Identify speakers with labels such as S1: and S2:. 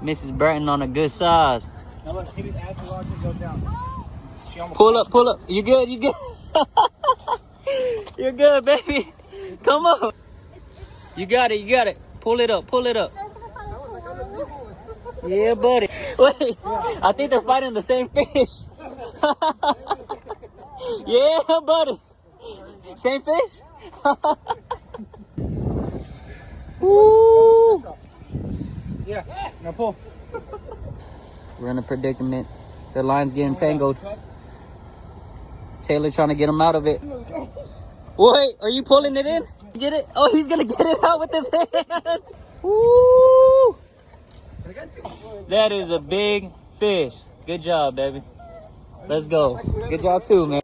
S1: Mrs. Burton on a good size.
S2: Now let's hit it as the larger goes down. She almost
S1: Pull up, pull up. You good? You good? You're good, baby. Come on. You got it, you got it. Pull it up, pull it up. Yeah, buddy. Wait, I think they're fighting the same fish. Yeah, buddy. Same fish? Woo!
S2: Yeah, now pull.
S1: We're in a predicament. The line's getting tangled. Taylor trying to get him out of it. Wait, are you pulling it in? Get it? Oh, he's gonna get it out with his hands. Woo! That is a big fish. Good job, baby. Let's go. Good job too, man.